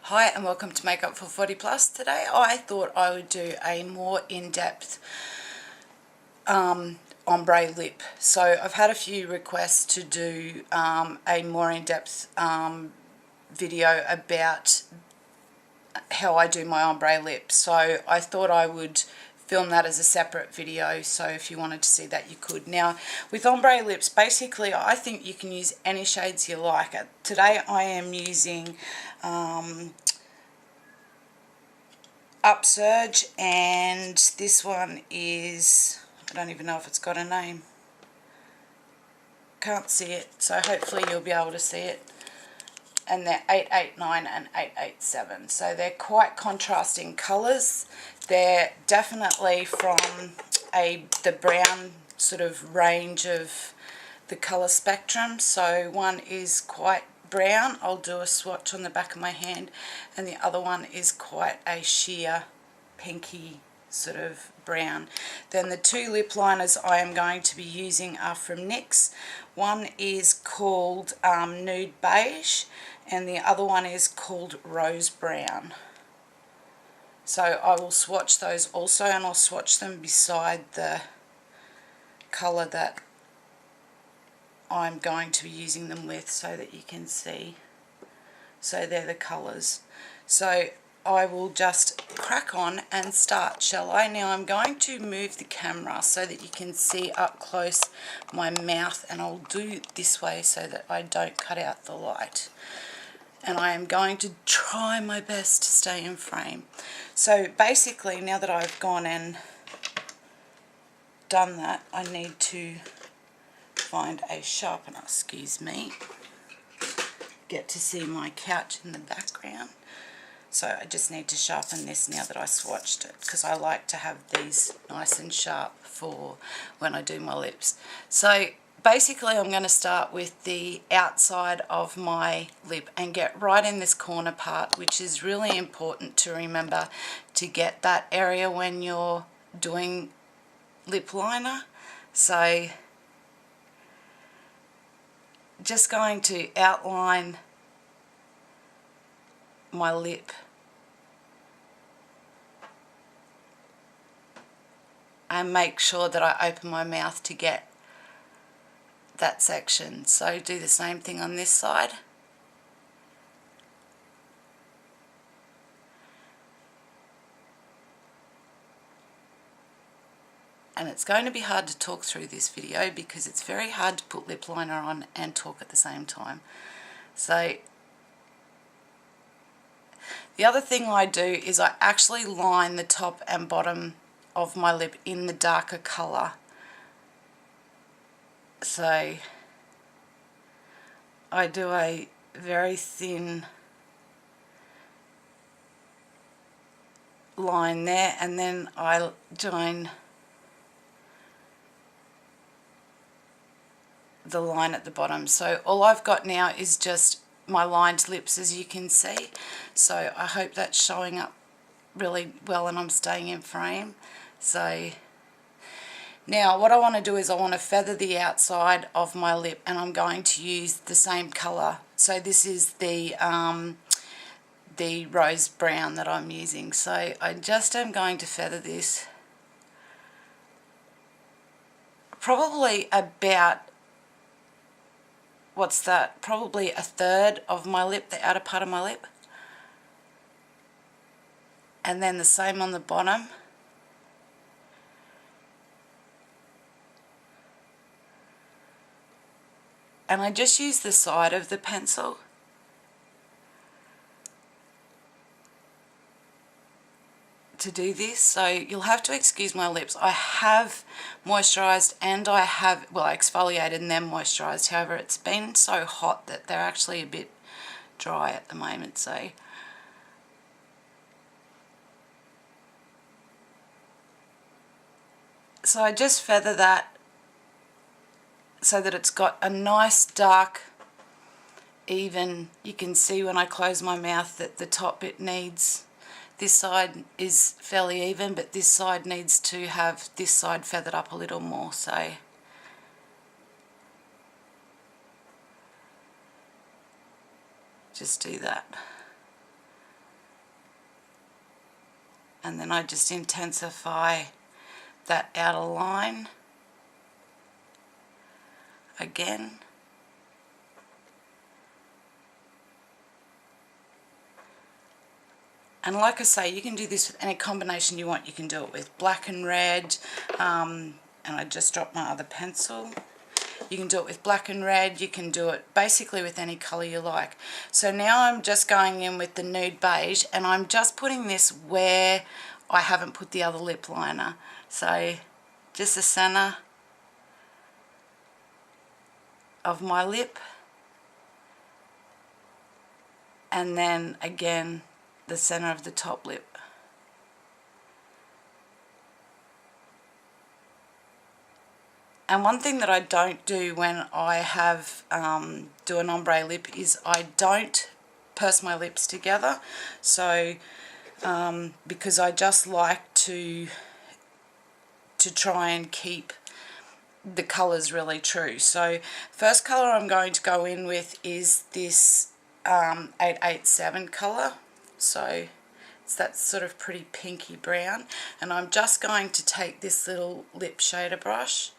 Hi and welcome to Makeup440plus. Today I thought I would do a more in-depth ombre lip. So I've had a few requests to do a more in-depth video about how I do my ombre lip. So I thought I would film that as a separate video, so if you wanted to see that you could. Now with ombre lips, basically I think you can use any shades you like. Today I am using Upsurge, and this one is, I don't even know if it's got a name, can't see it, so hopefully you'll be able to see it. And they're 889 and 887, so they're quite contrasting colours. They're definitely from the brown sort of range of the colour spectrum. So one is quite brown, I'll do a swatch on the back of my hand, and the other one is quite a sheer pinky sort of brown. Then the two lip liners I am going to be using are from NYX. One is called Nude Beige and the other one is called Rose Brown. So I will swatch those also, and I'll swatch them beside the colour that I'm going to be using them with so that you can see. So they're the colours. So I will just crack on and start, shall I? Now I'm going to move the camera so that you can see up close my mouth, and I'll do it this way so that I don't cut out the light. And I am going to try my best to stay in frame. So basically, now that I've gone and done that, I need to find a sharpener, excuse me. Get to see my couch in the background. So I just need to sharpen this now that I swatched it, because I like to have these nice and sharp for when I do my lips. So basically I'm going to start with the outside of my lip and get right in this corner part, which is really important to remember to get that area when you're doing lip liner. So just going to outline my lip and make sure that I open my mouth to get that section. So do the same thing on this side. And it's going to be hard to talk through this video because it's very hard to put lip liner on and talk at the same time. So the other thing I do is I actually line the top and bottom of my lip in the darker colour. So I do a very thin line there, and then I join the line at the bottom. So all I've got now is just my lined lips, as you can see. So I hope that's showing up really well and I'm staying in frame. So now what I want to do is I want to feather the outside of my lip, and I'm going to use the same colour. So this is the rose brown that I'm using. So I just am going to feather this probably about, what's that, probably a third of my lip, the outer part of my lip. And then the same on the bottom. And I just use the side of the pencil to do this, so you'll have to excuse my lips. I have moisturised and I exfoliated and then moisturised. However, it's been so hot that they're actually a bit dry at the moment. So I just feather that so that it's got a nice dark even. You can see when I close my mouth that the top bit needs, this side is fairly even, but this side needs to have this side feathered up a little more. So just do that. and then I just intensify that outer line again. And like I say, you can do this with any combination you want. You can do it with black and red, and I just dropped my other pencil. You can do it with black and red, you can do it basically with any colour you like. So now I'm just going in with the nude beige, and I'm just putting this where I haven't put the other lip liner. So just the centre of my lip, and then again the centre of the top lip. And one thing that I don't do when I have do an ombre lip is I don't purse my lips together. So because I just like to try and keep the colours really true. So first colour I'm going to go in with is this 887 colour. So it's that sort of pretty pinky brown, and I'm just going to take this little lip shader brush,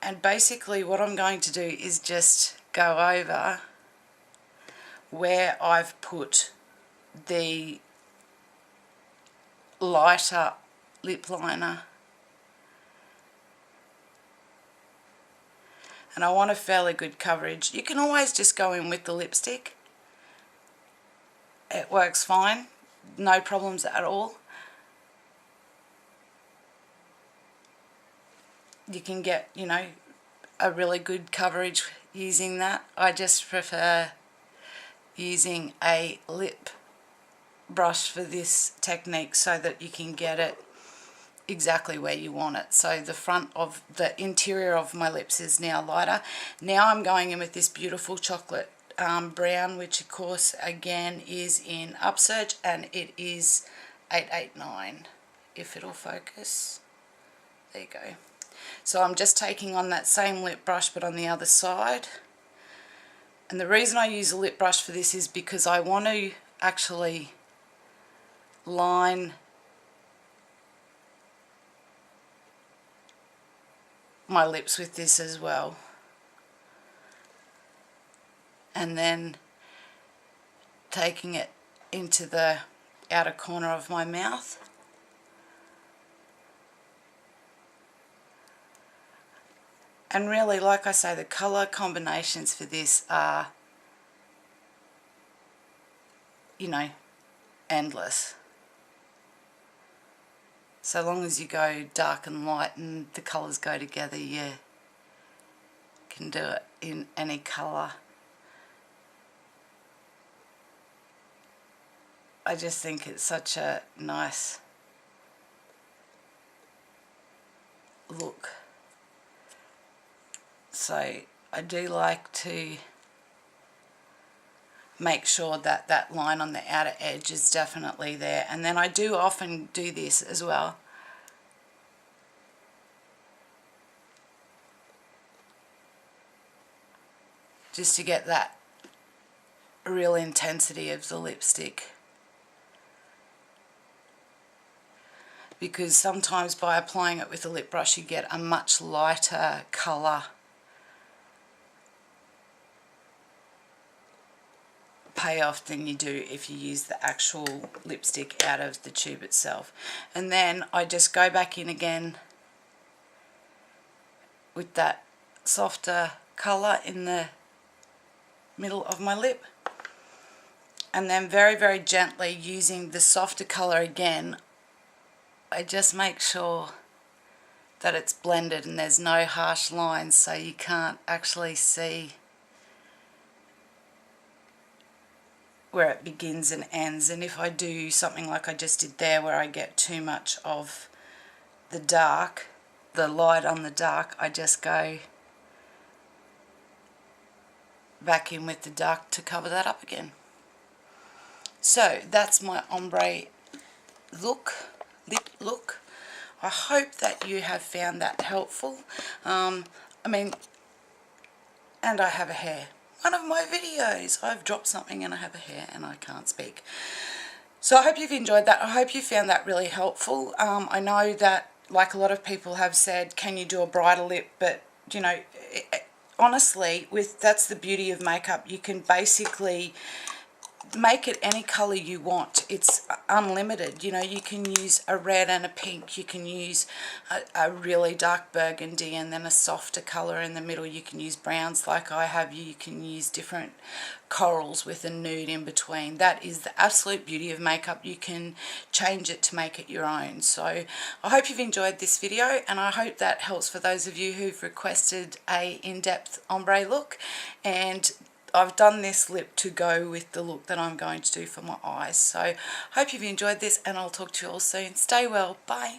and basically what I'm going to do is just go over where I've put the lighter lip liner. And I want a fairly good coverage. You can always just go in with the lipstick. It works fine, no problems at all. You can get, you know, a really good coverage using that. I just prefer using a lip brush for this technique so that you can get it exactly where you want it. So the front of the interior of my lips is now lighter. Now I'm going in with this beautiful chocolate brown, which of course again is in Upsurge, and it is 889, if it'll focus. There you go. So I'm just taking on that same lip brush but on the other side. And the reason I use a lip brush for this is because I want to actually line my lips with this as well. And then taking it into the outer corner of my mouth. And really, like I say, the colour combinations for this are, you know, endless. So long as you go dark and light and the colours go together, you can do it in any colour. I just think it's such a nice look. So I do like to make sure that that line on the outer edge is definitely there. And then I do often do this as well. Just to get that real intensity of the lipstick. Because sometimes by applying it with a lip brush you get a much lighter colour payoff than you do if you use the actual lipstick out of the tube itself. And then I just go back in again with that softer colour in the middle of my lip, and then very, very gently using the softer colour again, I just make sure that it's blended and there's no harsh lines, so you can't actually see where it begins and ends. And if I do something like I just did there where I get too much of the dark, the light on the dark, I just go back in with the dark to cover that up again. So that's my ombre look, lip look. I hope that you have found that helpful. I mean, and I have a hair. One of my videos, I've dropped something and I have a hair and I can't speak. So I hope you've enjoyed that. I hope you found that really helpful. I know that, like a lot of people have said, can you do a brighter lip? But, you know, honestly, that's the beauty of makeup. You can basically make it any colour you want. It's unlimited. You know, you can use a red and a pink. You can use a really dark burgundy and then a softer colour in the middle. You can use browns like I have. You can use different corals with a nude in between. That is the absolute beauty of makeup. You can change it to make it your own. So I hope you've enjoyed this video, and I hope that helps for those of you who've requested a in-depth ombre look. And I've done this lip to go with the look that I'm going to do for my eyes. So hope you've enjoyed this, and I'll talk to you all soon. Stay well. Bye.